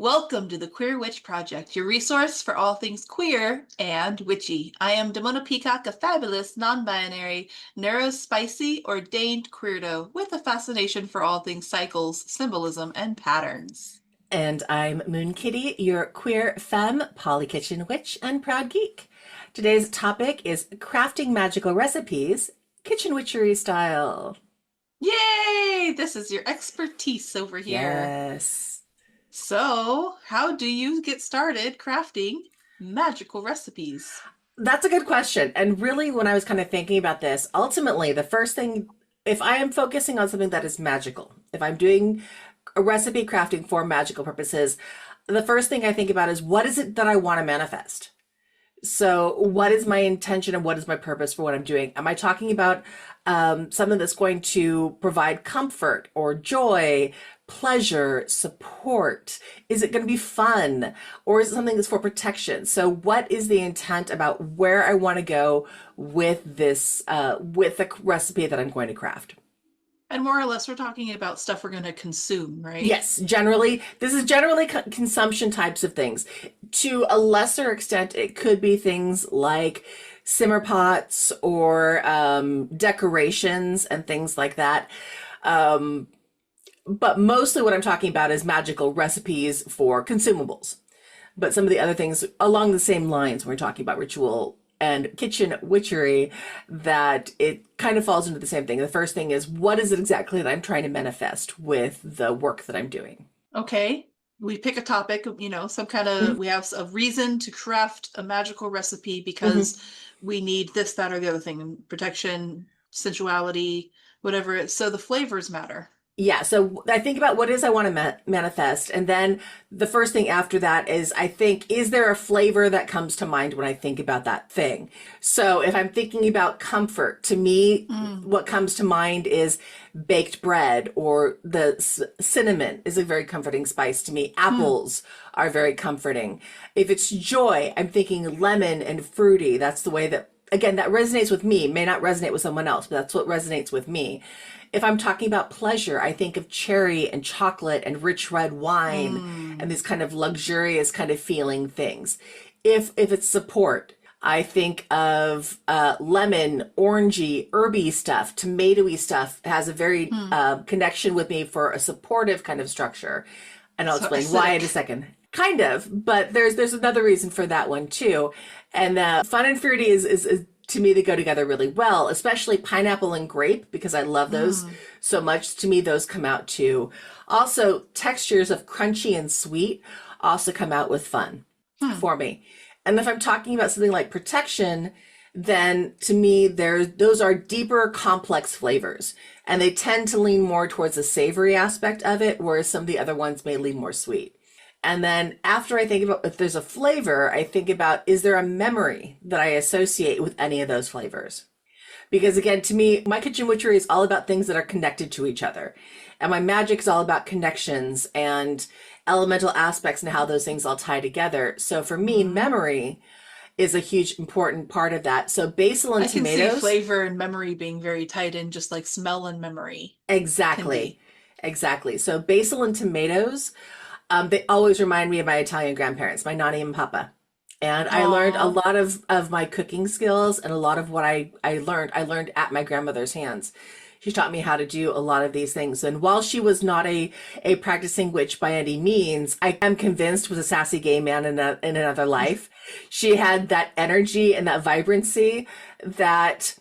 Welcome to the Queer Witch Project, your resource for all things queer and witchy. I am Damona Peacock, a fabulous, non-binary, neurospicy, ordained queerdo with a fascination for all things cycles, symbolism, and patterns. And I'm Moonkittee, your queer femme, poly-kitchen witch, and proud geek. Today's topic is crafting magical recipes, kitchen witchery style. Yay! This is your expertise over here. Yes. So, how do you get started crafting magical recipes? That's a good question. And really, when I was kind of thinking about this, ultimately, the first thing, if I am focusing on something that is magical, if I'm doing a recipe crafting for magical purposes, the first thing I think about is what is it that I want to manifest? So, what is my intention and what is my purpose for what I'm doing? Am I talking about something that's going to provide comfort or joy, pleasure, support? Is it going to be fun, or is it something that's for protection? So, what is the intent about where I want to go with this, with the recipe that I'm going to craft? And more or less, we're talking about stuff we're going to consume, right? Yes, generally, this is generally consumption types of things. To a lesser extent, it could be things like simmer pots or decorations and things like that. But mostly what I'm talking about is magical recipes for consumables. But some of the other things along the same lines, when we're talking about ritual and kitchen witchery, that it kind of falls into the same thing. The first thing is, what is it exactly that I'm trying to manifest with the work that I'm doing? Okay. We pick a topic, some kind of, we have a reason to craft a magical recipe because we need this, that, or the other thing, protection, sensuality, whatever it is. So the flavors matter. Yeah, so I think about what it is I want to manifest. And then the first thing after that is I think, is there a flavor that comes to mind when I think about that thing? So if I'm thinking about comfort, to me, what comes to mind is baked bread, or the cinnamon is a very comforting spice to me. Apples are very comforting. If it's joy, I'm thinking lemon and fruity. That's the way that, again, that resonates with me. May not resonate with someone else, but that's what resonates with me. If I'm talking about pleasure, I think of cherry and chocolate and rich red wine and these kind of luxurious kind of feeling things. If it's support, I think of lemon, orangey, herby stuff, tomatoey stuff. It has a very connection with me for a supportive kind of structure. And I'll explain why in a second. Kind of, but there's another reason for that one too. And fun and fruity is to me, they go together really well, especially pineapple and grape, because I love those so much. To me, those come out too. Also, textures of crunchy and sweet also come out with fun for me. And if I'm talking about something like protection, then to me, those are deeper, complex flavors. And they tend to lean more towards the savory aspect of it, whereas some of the other ones may lean more sweet. And then after I think about if there's a flavor, I think about, is there a memory that I associate with any of those flavors? Because again, to me, my kitchen witchery is all about things that are connected to each other. And my magic is all about connections and elemental aspects and how those things all tie together. So for me, memory is a huge important part of that. So basil and tomatoes. I can see flavor and memory being very tied in, just like smell and memory. Exactly. So basil and tomatoes, they always remind me of my Italian grandparents, my Nani and Papa. And I learned a lot of my cooking skills, and a lot of what I learned at my grandmother's hands. She taught me how to do a lot of these things. And while she was not a practicing witch by any means, I am convinced was a sassy gay man in another life. She had that energy and that vibrancy that,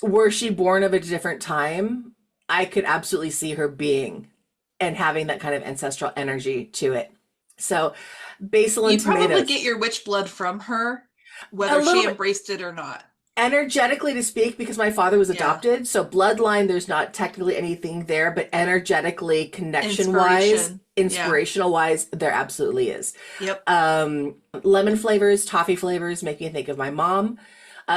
were she born of a different time, I could absolutely see her being and having that kind of ancestral energy to it. So basil and tomatoes. You probably get your witch blood from her, whether she embraced it or not. Energetically to speak, because my father was adopted. So bloodline, there's not technically anything there, but energetically, connection-wise, inspirational-wise, there absolutely is. Yep. Lemon flavors, toffee flavors make me think of my mom.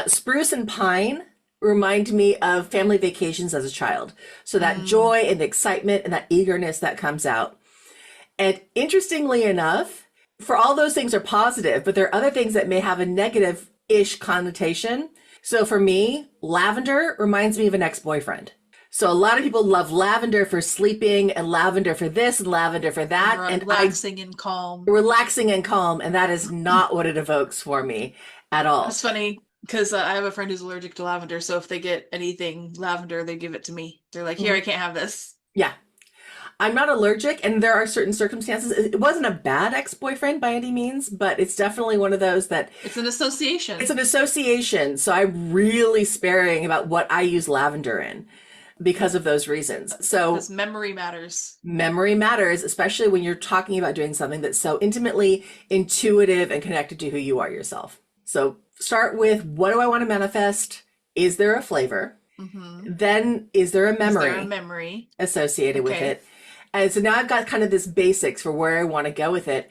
Spruce and pine remind me of family vacations as a child. So that joy and the excitement and that eagerness that comes out. And interestingly enough, for all those things are positive, but there are other things that may have a negative-ish connotation. So for me, lavender reminds me of an ex-boyfriend. So a lot of people love lavender for sleeping and lavender for this and lavender for that. And I Relaxing and calm. relaxing and calm. And that is not what it evokes for me at all. It's funny because I have a friend who's allergic to lavender, so if they get anything lavender, they give it to me. They're like, "Here, I Mhm. can't have this." Yeah. I'm not allergic, and there are certain circumstances. It wasn't a bad ex-boyfriend by any means, but it's definitely one of those that It's an association. it's an association. So I'm really sparing about what I use lavender in because of those reasons. So Because memory matters. memory matters, especially when you're talking about doing something that's so intimately intuitive and connected to who you are yourself. So start with, what do I want to manifest? Is there a flavor? Mm-hmm. Then is there a Is there a memory memory? associated with Okay. it? And so now I've got kind of this basics for where I want to go with it.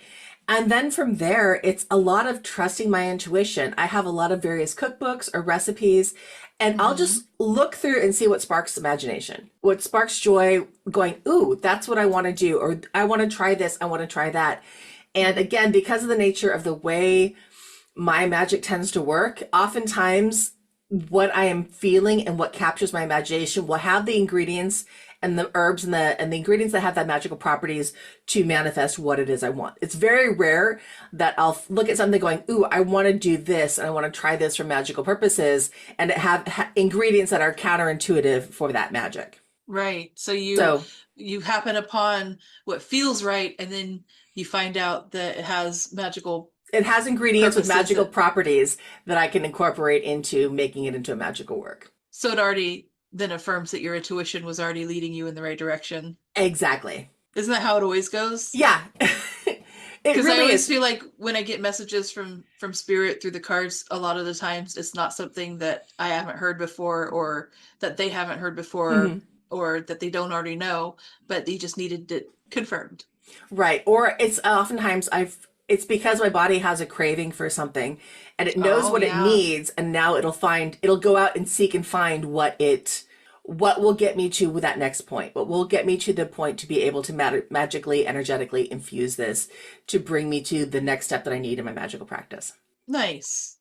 And then from there, it's a lot of trusting my intuition. I have a lot of various cookbooks or recipes, and I'll Mm-hmm. just look through and see what sparks imagination, what sparks joy, going, ooh, that's what I want to do, or I want to try this, I want to try that. And again, because of the nature of the way my magic tends to work, oftentimes what I am feeling and what captures my imagination will have the ingredients and the herbs and the ingredients that have that magical properties to manifest what it is I want. It's very rare that I'll look at something going, ooh, I want to do this and I want to try this for magical purposes, and it have ingredients that are counterintuitive for that magic. Right. So you So you happen upon what feels right, and then you find out that it has magical it has ingredients with purposes magical that properties that I can incorporate into making it into a magical work. so it already then affirms that your intuition was already leading you in the right direction. Exactly. Isn't that how it always goes? Yeah. It Because I really always is. feel like when I get messages from spirit through the cards, a lot of the times it's not something that I haven't heard before, or that they haven't heard before, Mhm. or that they don't already know, but they just needed it confirmed. Right. Or it's oftentimes it's because my body has a craving for something and it knows Oh what it yeah. needs, and now it'll go out and seek and find what will get me to that next point, what will get me to the point to be able to magically, energetically infuse this to bring me to the next step that I need in my magical practice. Nice.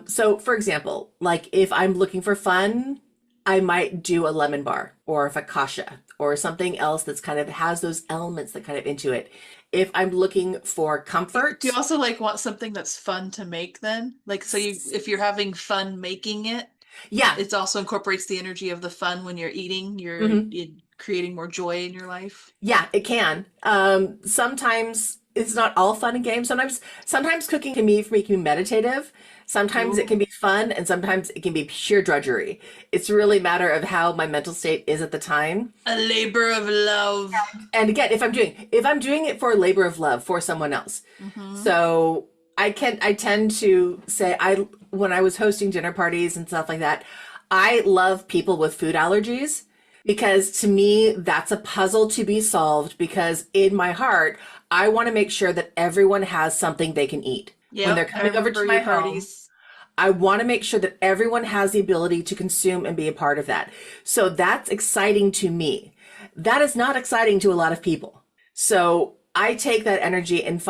So for example, like if I'm looking for fun, I might do a lemon bar or a focaccia or something else that's kind of has those elements that kind of into it. If I'm looking for Do comfort, you also like want something that's fun to make then? Like so you if you're having fun making it, yeah, it also incorporates the energy of the fun when you're eating, hmm, you're creating more joy in your life. yeah, it can. Sometimes it's not all fun and games. Sometimes cooking can be make me meditative. Sometimes it can Ooh. be fun, and sometimes it can be sheer drudgery. It's really a matter of how my mental state is at the time. A labor of love. And again, if I'm doing it for a labor of love for someone else. Mm-hmm. So I tend to say, when I was hosting dinner parties and stuff like that, I love people with food allergies, because to me that's a puzzle to be solved, because in my heart I want to make sure that everyone has something they can eat. When they're Yep, I coming over to remember my your home, parties. I want to make sure that everyone has the ability to consume and be a part of that. So that's exciting to me. That is not exciting to a lot of people. So I take that energy and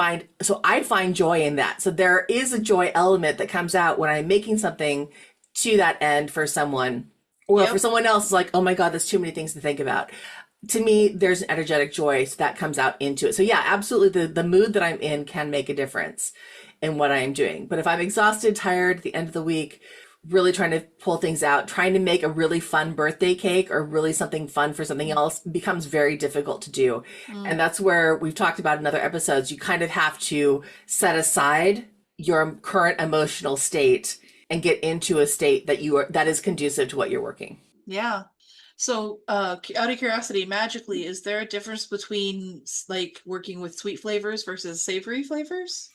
I find joy in that. So there is a joy element that comes out when I'm making something to that end for someone, or for Yep. someone else, it's like, oh my God, there's too many things to think about. To me, there's an energetic joy that comes out into it. So yeah, absolutely. The mood that I'm in can make a difference in what I am doing. But if I'm exhausted, tired at the end of the week, really trying to pull things out, trying to make a really fun birthday cake or really something fun for something else becomes very difficult to do. And Mm. that's where we've talked about in other episodes, you kind of have to set aside your current emotional state and get into a state that is conducive to what you're working. Yeah. So, out of curiosity, magically, is there a difference between like working with sweet flavors versus savory flavors?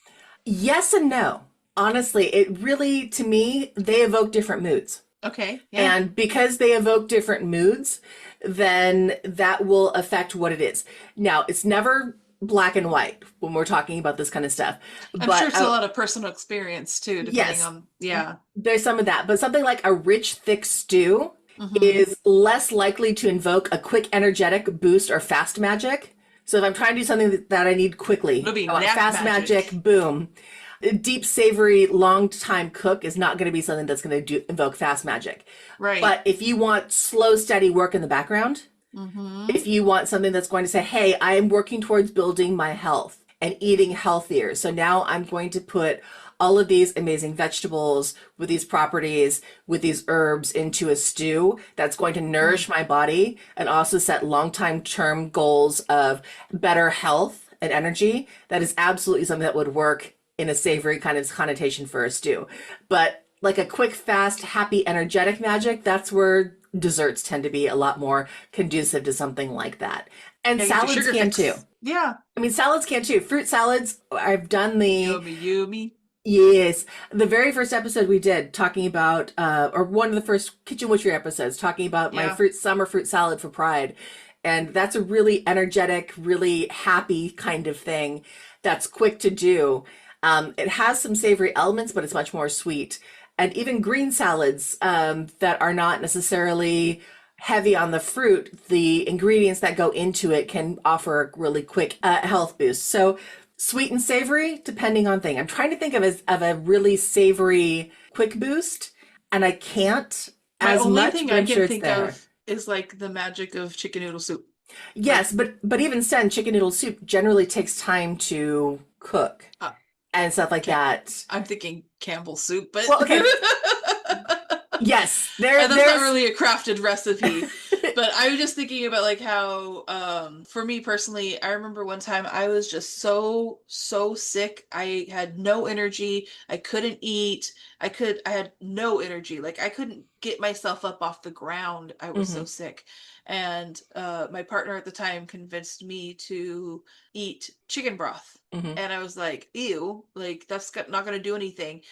Yes and no. Honestly, it really, to me, they evoke different moods. Okay, yeah. And because they evoke different moods, then that will affect what it is. Now, it's never black and white when we're talking about this kind of stuff. I'm sure But it's a lot of personal experience too, depending yes, on, yeah. there's some of that. But something like a rich, thick stew Mm-hmm. is less likely to invoke a quick, energetic boost or fast magic. So if I'm trying to do something that I need quickly, It'll be I want nap fast magic, magic. boom. A deep, savory, long time cook is not going to be something that's going to invoke fast magic. Right. But if you want slow, steady work in the background, Mm-hmm. if you want something that's going to say, hey, I am working towards building my health and eating healthier. So now I'm going to put all of these amazing vegetables with these properties, with these herbs into a stew that's going to nourish my body and also set long time term goals of better health and energy. That is absolutely something that would work in a savory kind of connotation for a stew. But like a quick, fast, happy, energetic magic, that's where desserts tend to be a lot more conducive to something like that. And Yeah, get your salads sugar can too. fix. Yeah. I mean, salads can too. Fruit salads, I've done the, Yummy, yummy. yes, the very first episode we did talking about, or one of the first Kitchen Witchery episodes talking about my Yeah. summer fruit salad for Pride. And that's a really energetic, really happy kind of thing that's quick to do. It has some savory elements, but it's much more sweet. And even green salads that are not necessarily heavy on the fruit, the ingredients that go into it can offer a really quick health boost. So sweet and savory, depending on thing. I'm trying to think of a really savory quick boost, and I can't My as only much, thing but I I'm sure can it's think there. of is like the magic of chicken noodle soup. Like, Yes, but even then, chicken noodle soup generally takes time to cook uh, and stuff like Cam- that. I'm thinking Campbell's soup, but Well, okay, yes, and that's not there's really a crafted recipe. But I was just thinking about like how, for me personally, I remember one time I was just so sick. I had no energy. I couldn't eat. I had no energy. Like I couldn't get myself up off the ground. I was so Mhm, sick. And my partner at the time convinced me to eat chicken broth. mhm. And I was like, ew, like not going to do anything.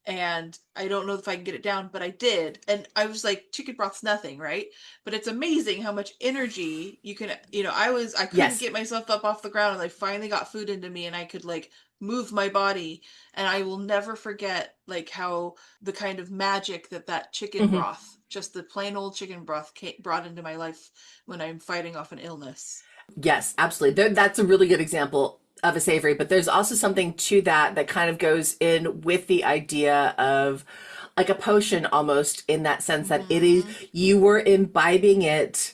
And I don't know if I can get it down, but I did. And I was like, chicken broth's nothing, right? But it's amazing how much energy you can, I couldn't Yes. get myself up off the ground and I finally got food into me and I could like move my body. And I will never forget like how the kind of magic that chicken Mhm. broth, just the plain old chicken broth brought into my life when I'm fighting off an illness. Yes, absolutely. That's a really good example of a savory, but there's also something to that that kind of goes in with the idea of like a potion almost in that sense that it is Hmm. you were imbibing it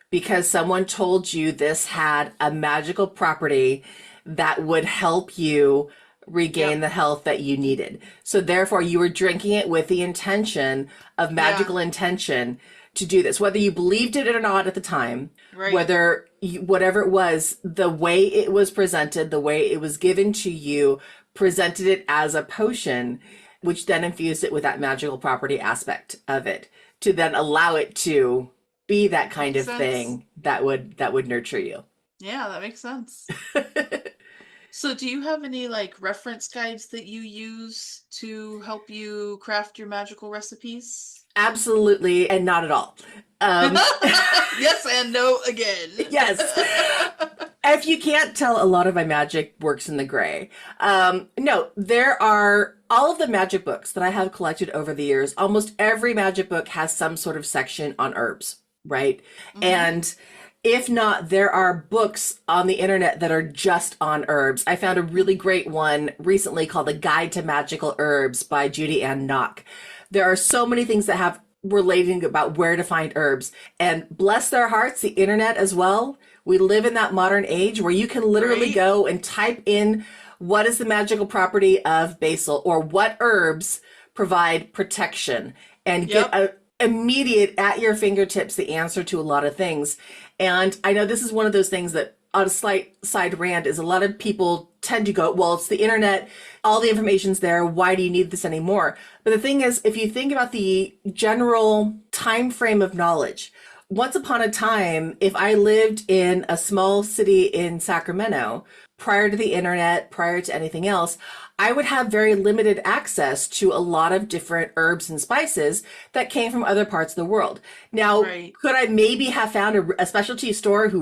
because someone told you this had a magical property that would help you regain Yep. the health that you needed. So therefore you were drinking it with the intention of Yeah. magical intention to do this, whether you believed it or not at the time, Right. whatever it was, the way it was presented, the way it was given to you, presented it as a potion, which then infused it with that magical property aspect of it to then allow it to be that kind Makes of sense. thing that would nurture you. Yeah, that makes sense. So, do you have any like reference guides that you use to help you craft your magical recipes? Absolutely, and not at all. Um, Yes and no again. yes. If you can't tell, a lot of my magic works in the gray. No, there are all of the magic books that I have collected over the years. Almost every magic book has some sort of section on herbs, right? Hmm. And if not, there are books on the internet that are just on herbs. I found a really great one recently called The Guide to Magical Herbs by Judy Ann Nock. There are so many things that have relating about where to find herbs. And bless their hearts, the internet as well. We live in that modern age where you can literally Right? go and type in what is the magical property of basil or what herbs provide protection and get Yep. a immediate at your fingertips the answer to a lot of things. And I know this is one of those things that on a slight side rant is a lot of people tend to go, well, it's the internet, all the information's there, why do you need this anymore? But the thing is, if you think about the general time frame of knowledge, once upon a time, if I lived in a small city in Sacramento, prior to the internet, prior to anything else, I would have very limited access to a lot of different herbs and spices that came from other parts of the world. Now, Right. could I maybe have found a specialty store who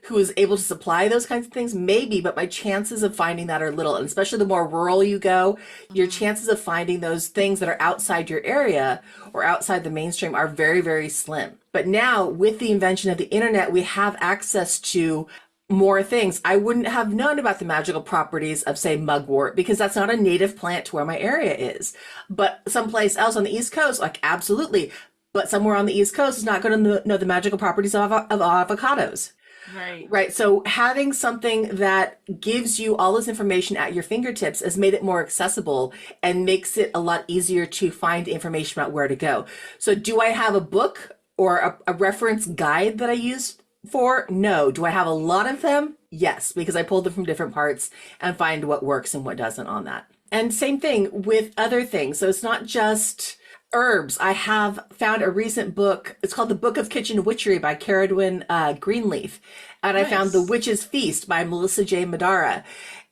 was able to supply those kinds of things? Maybe, but my chances of finding that are little. And especially the more rural you go, your Hmm. chances of finding those things that are outside your area or outside the mainstream are very, very slim. But now, with the invention of the internet, we have access to more things. I wouldn't have known about the magical properties of, say, mugwort because that's not a native plant to where my area is. But someplace else on the East Coast, like absolutely. But somewhere on the East Coast is not going to know the magical properties of avocados. Right. Right. So having something that gives you all this information at your fingertips has made it more accessible and makes it a lot easier to find information about where to go. So do I have a book or a reference guide that I use for? No. Do I have a lot of them? Yes, because I pulled them from different parts and find what works and what doesn't on that. And same thing with other things. So it's not just herbs. I have found a recent book. It's called The Book of Kitchen Witchery by Caradwyn Greenleaf. And I found The Nice. Witch's Feast by Melissa J. Madara.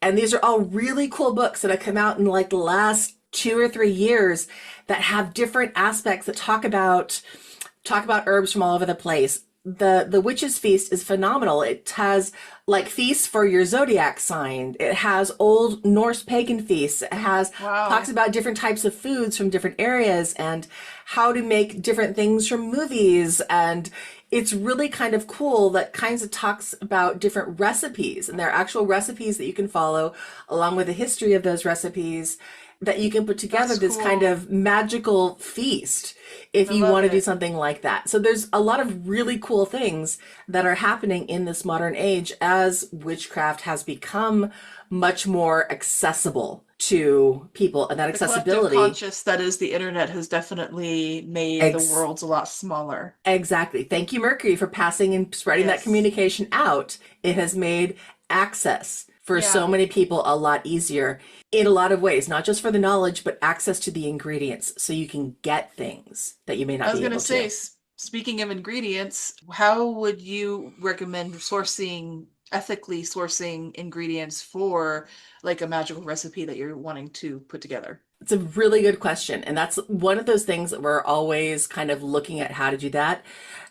And these are all really cool books that have come out in like the last 2 or 3 years that have different aspects that talk about herbs from all over the place. The Witch's Feast is phenomenal. It has like feasts for your zodiac sign. It has old Norse pagan feasts. It has talks Wow. about different types of foods from different areas and how to make different things from movies. And it's really kind of cool that kinds of talks about different recipes, and there are actual recipes that you can follow along with the history of those recipes that you can put together That's this kind cool. of magical feast if I you love want to do it. something like that. So there's a lot of really cool things that are happening in this modern age as witchcraft has become much more accessible to people, and that The collective accessibility. conscious that is the internet has definitely made the ex- worlds a lot smaller. exactly. Thank you, Mercury, for passing and spreading that Yes. communication out. It has made access for so Yeah. many people a lot easier in a lot of ways, not just for the knowledge, but access to the ingredients so you can get things that you may I not was be gonna able say, to. speaking of ingredients, how would you recommend ethically sourcing ingredients for like a magical recipe that you're wanting to put together? It's a really good question. And that's one of those things that we're always kind of looking at how to do that.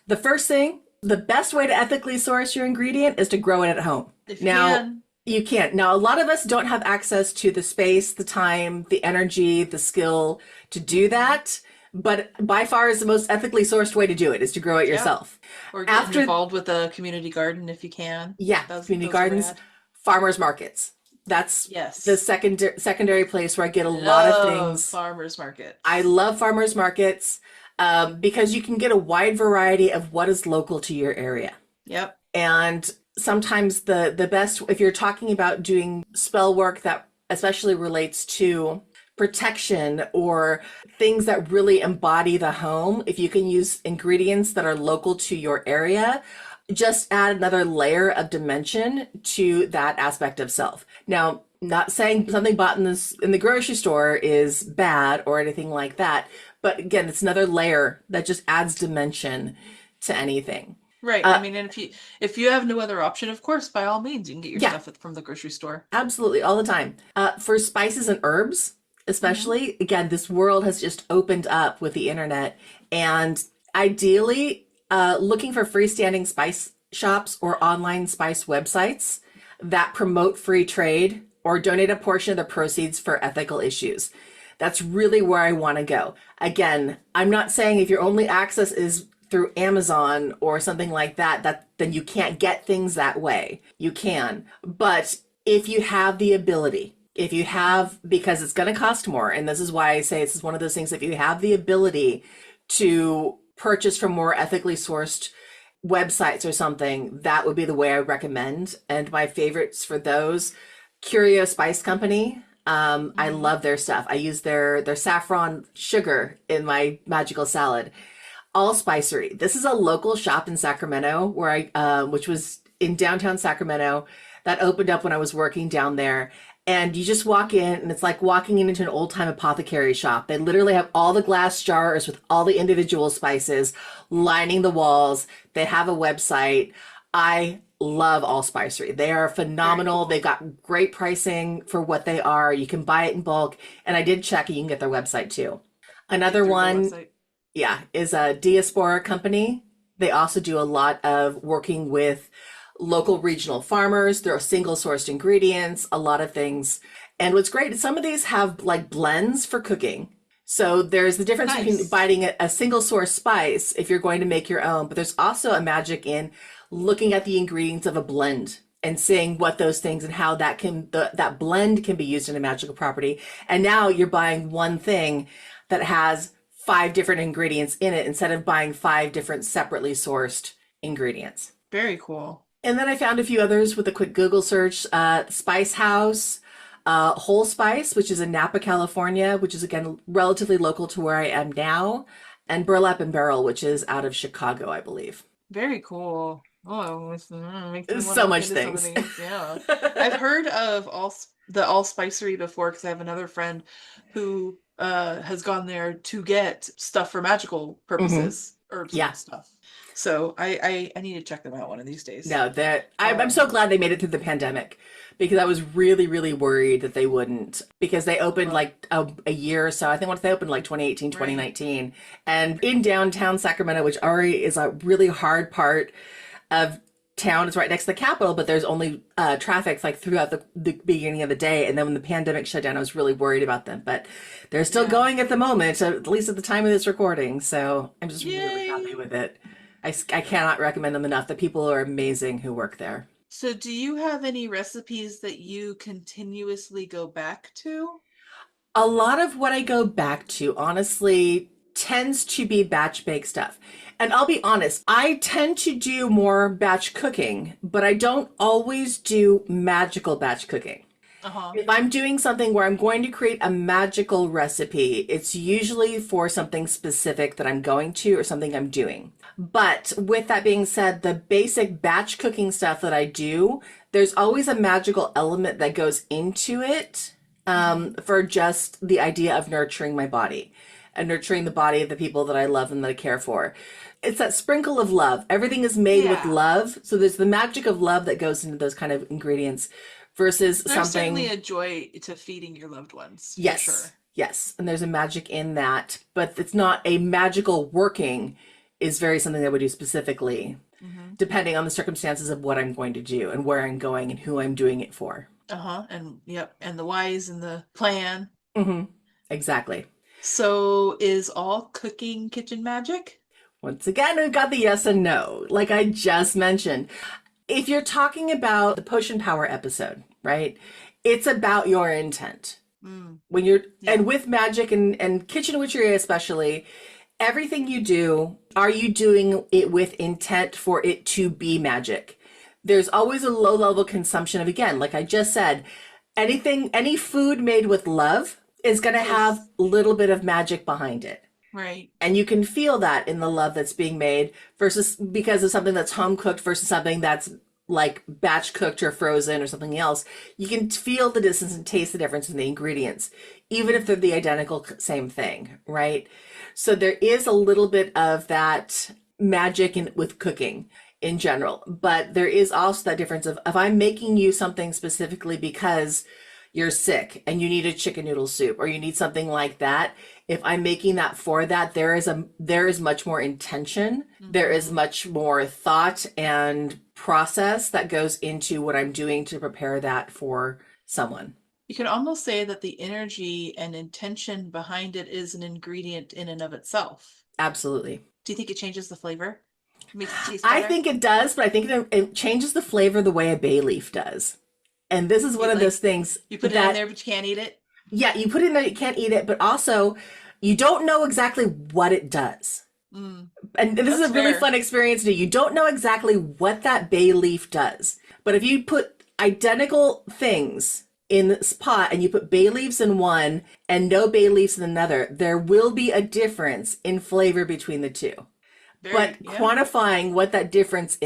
The first thing, the best way to ethically source your ingredient is to grow it at home. If you Now, can. you can't. Now, a lot of us don't have access to the space, the time, the energy, the skill to do Mhm. that. But by far is the most ethically sourced way to do it is to grow it Yep. yourself. Or getting After, involved with a community garden if you can. yeah, community Those are gardens, rad. farmers markets. That's the Yes. secondary place where I get a lot of Love things. farmers I markets. love farmers markets because you can get a wide variety of what is local to your area. Yep. And sometimes the best, if you're talking about doing spell work that especially relates to protection or things that really embody the home, if you can use ingredients that are local to your area, just add another layer of dimension to that aspect of self. Now, not saying something bought in the grocery store is bad or anything like that, but again, it's another layer that just adds dimension to anything. Right. I Uh, mean, and if you have no other option, of course, by all means, you can get your yeah, stuff from the grocery store. absolutely, all the time. For spices and herbs, Hmm. especially, again, this world has just opened up with the internet. And ideally, looking for freestanding spice shops or online spice websites that promote free trade or donate a portion of the proceeds for ethical issues. That's really where I want to go. Again, I'm not saying if your only access is through Amazon or something like that, that then you can't get things that way. You can. But if you have the ability, if you Hmm. have, because it's going to cost more, and this is why I say this is one of those things, if you have the ability to purchase from more ethically sourced websites or something, that would be the way I recommend. And my favorites for those, Curio Spice Company. I Hmm. love their stuff. I use their saffron sugar in my magical salad. All Spicery. This is a local shop in Sacramento where which was in downtown Sacramento, that opened up when I was working down there. And you just walk in, and it's like walking into an old time apothecary shop. They literally have all the glass jars with all the individual spices lining the walls. They have a website. I love All Spicery. They are Very phenomenal. They've cool. got great pricing for what they are. You can buy it in bulk. And I did check, you can get their website too. Another Through their one, website. yeah, is a Diaspora company. They also do a lot of working with local regional farmers. They're single sourced ingredients, a lot of things. And what's great is some of these have like blends for cooking. So there's the difference between Nice. buying a single source spice if you're going to make your own, but there's also a magic in looking at the ingredients of a blend and seeing what those things and how that blend can be used in a magical property. And now you're buying one thing that has 5 different ingredients in it instead of buying 5 different separately sourced ingredients. Very cool. And then I found a few others with a quick Google search. Spice House, Whole Spice, which is in Napa, California, which is again relatively local to where I am now, and Burlap and Barrel, which is out of Chicago, I believe. Very cool. Oh, makes me want to So look much into some of things. these. Yeah, I've heard of the All Spicery before because I have another friend who has gone there to get stuff for magical Hmm. purposes, herbs Yeah. and stuff. So I need to check them out one of these days. No, I'm so glad they made it through the pandemic because I was really, really worried that they wouldn't because they opened Well, like a year or so. I think once they opened like 2018, right. 2019, and in downtown Sacramento, which already is a really hard part of town. It's right next to the Capitol, but there's only traffic like throughout the beginning of the day. And then when the pandemic shut down, I was really worried about them. But they're still Yeah. going at the moment, at least at the time of this recording. So I'm just really happy Yay. with it. I cannot recommend them enough. The people are amazing who work there. So do you have any recipes that you continuously go back to? A lot of what I go back to, honestly, tends to be batch bake stuff. And I'll be honest, I tend to do more batch cooking, but I don't always do magical batch cooking. Uh-huh. If I'm doing something where I'm going to create a magical recipe, it's usually for something specific that I'm going to or something I'm doing. But with that being said, the basic batch cooking stuff that I do, there's always a magical element that goes into it Hmm. for just the idea of nurturing my body and nurturing the body of the people that I love and that I care for. It's that sprinkle of love. Everything is made with Yeah. love. So there's the magic of love that goes into those kind of ingredients versus There's certainly something. a joy to feeding your loved ones, for Yes, sure. yes. And there's a magic in that, but it's not a magical working is very something that I would do specifically, Hmm. depending on the circumstances of what I'm going to do and where I'm going and who I'm doing it for. Uh-huh. And yep, and the whys and the plan. Hmm. Exactly. So is all cooking kitchen magic? Once again, we've got the yes and no, like I just mentioned. If you're talking about the potion power episode, right? It's about your intent. Mm, When you're, yeah. and with magic and kitchen witchery especially, everything you do, are you doing it with intent for it to be magic? There's always a low level consumption of, again, like I just said, any food made with love is going to have Yes. a little bit of magic behind it. Right. And you can feel that in the love that's being made versus because of something that's home cooked versus something that's like batch cooked or frozen or something else. You can feel the distance and taste the difference in the ingredients, even if they're the identical same thing, right? So there is a little bit of that magic with cooking in general, but there is also that difference of if I'm making you something specifically because you're sick and you need a chicken noodle soup or you need something like that, if I'm making that for that, there is much more intention, there is Hmm. much more thought and process that goes into what I'm doing to prepare that for someone. You can almost say that the energy and intention behind it is an ingredient in and of itself. Absolutely. Do you think it changes the flavor? Makes it taste I better? think it does, but I think it changes the flavor the way a bay leaf does. And this is one You of those like things you put it in that, there, but you can't eat it? yeah, you put it in there, you can't eat it, but also you don't know exactly what it does. Mm, And this is that's a really fair. fun experience to do. You don't know exactly what that bay leaf does. But if you put identical things in this pot and you put bay leaves in one and no bay leaves in another, there will be a difference in flavor between the two. Very, But yeah. quantifying what that difference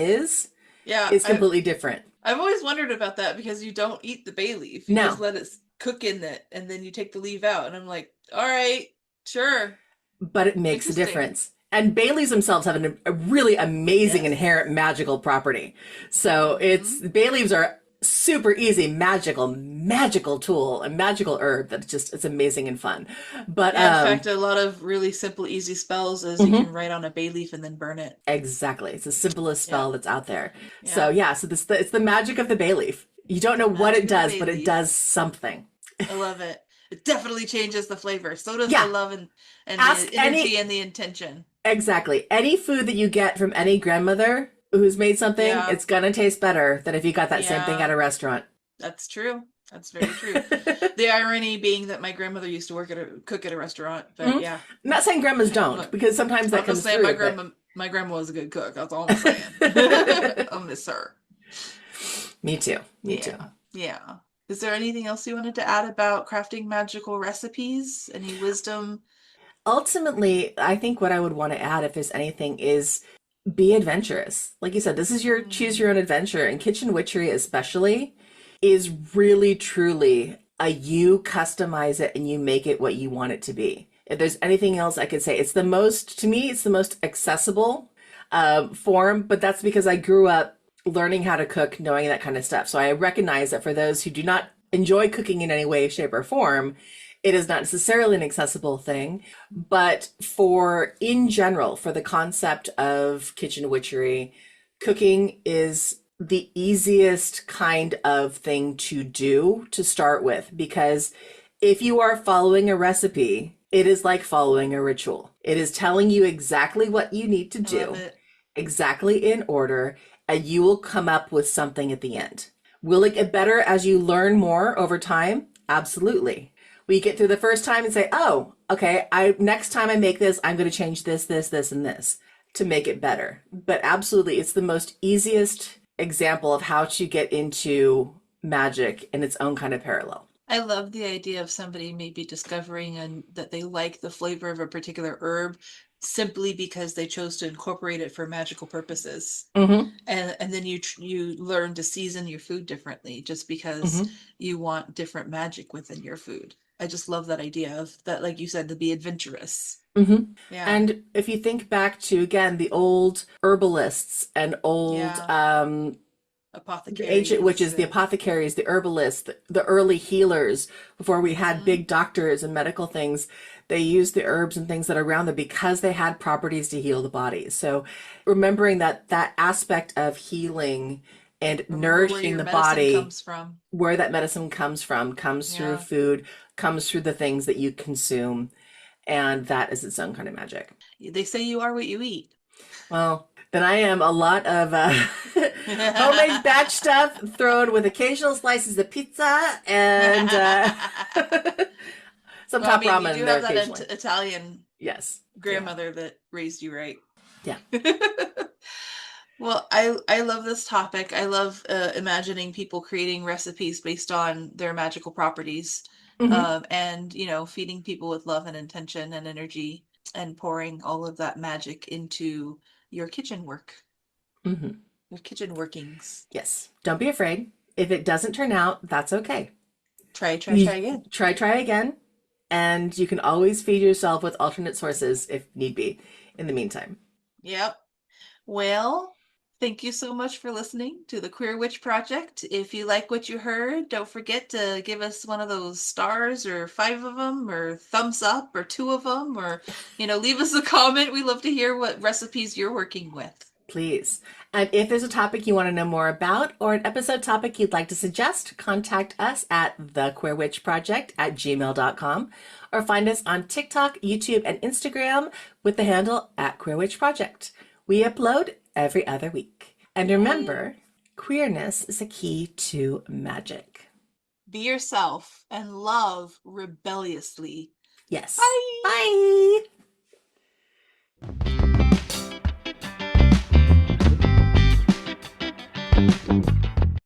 Yeah, is completely different. I've always wondered about that because you don't eat the bay leaf. You just No, let it cook in it and then you take the leaf out. And I'm like, all right, sure. but it makes a Interesting. difference. And Baileys themselves have a really amazing Yes. inherent magical property. So Hmm. it's bay leaves are super easy, magical tool, a magical herb that's just it's amazing and fun. But Yeah, in fact, a lot of really simple, easy spells is you mhm, can write on a bay leaf and then burn it. exactly. It's the simplest Yeah, spell that's out there. So yeah. yeah, so it's the magic of the bay leaf. You don't know what Magic it of the does, bay but it leaf. does something. I love it. It definitely changes the flavor. So does the Yeah. love and Ask the energy any and the intention. exactly any food that you get from any grandmother who's made something, Yeah. it's gonna taste better than if you got that same thing at Yeah. a restaurant. That's true. That's very true. The irony being that my grandmother used to cook at a restaurant, but Mhm. yeah. I'm not saying grandmas don't, But because sometimes that I'm just comes saying my through, but grandma was a good cook. That's all I'm saying. I miss her. me too. Me too. Yeah. Yeah. Is there anything else you wanted to add about crafting magical recipes? Any wisdom? Ultimately, I think what I would want to add, if there's anything, is be adventurous. Like you said, this is your choose your Mm, own adventure, and kitchen witchery especially is really truly a you customize it and you make it what you want it to be. If there's anything else I could say, it's the most, to me, it's the most accessible form, but that's because I grew up learning how to cook, knowing that kind of stuff. So I recognize that for those who do not enjoy cooking in any way, shape, or form, it is not necessarily an accessible thing. But for in general, for the concept of kitchen witchery, cooking is the easiest kind of thing to do to start with, because if you are following a recipe, it is like following a ritual. It is telling you exactly what you need to I love do, it. exactly in order, and you will come up with something at the end. Will it get better as you learn more over time? Absolutely. We get through the first time and say, "Oh, okay, I next time I make this, I'm going to change this, and this to make it better." But absolutely, it's the most easiest example of how to get into magic in its own kind of parallel. I love the idea of somebody maybe discovering that they like the flavor of a particular herb simply because they chose to incorporate it for magical purposes. Mm-hmm. And then you learn to season your food differently just because Mm-hmm. you want different magic within your food. I just love that idea of that, like you said, to be adventurous. Mm-hmm. Yeah. And if you think back to again the old herbalists and old Yeah. the ancient Apothecaries witches, the and apothecaries, the herbalists, the early healers, before we had mhm. big doctors and medical things, they used the herbs and things that are around them because they had properties to heal the body. So remembering that that aspect of healing and Remember where nourishing your the medicine body, comes from. where that medicine comes through Yeah. food, comes through the things that you consume, and that is its own kind of magic. They say you are what you eat. Well, then I am a lot of homemade batch stuff thrown with occasional slices of pizza and some Well, I top mean, you ramen do in there have that occasionally. Italian Yes. Yeah. grandmother that raised you right. Yeah. Well, I love this topic. I love imagining people creating recipes based on their magical properties, Hmm. and feeding people with love and intention and energy, and pouring all of that magic into your kitchen work, Hmm. your kitchen workings. Yes. Don't be afraid. If it doesn't turn out, that's okay. Try, try, You try again. try again, and you can always feed yourself with alternate sources if need be in the meantime. Yep. Well, thank you so much for listening to the Queer Witch Project. If you like what you heard, don't forget to give us one of those stars or 5 of them or thumbs up or 2 of them or, leave us a comment. We love to hear what recipes you're working with. Please. And if there's a topic you want to know more about or an episode topic you'd like to suggest, contact us at thequeerwitchproject@gmail.com or find us on TikTok, YouTube, and Instagram with the handle at Queer Witch Project. We upload every other week. And Yay! remember, queerness is a key to magic. Be yourself and love rebelliously. Yes. Bye! Bye.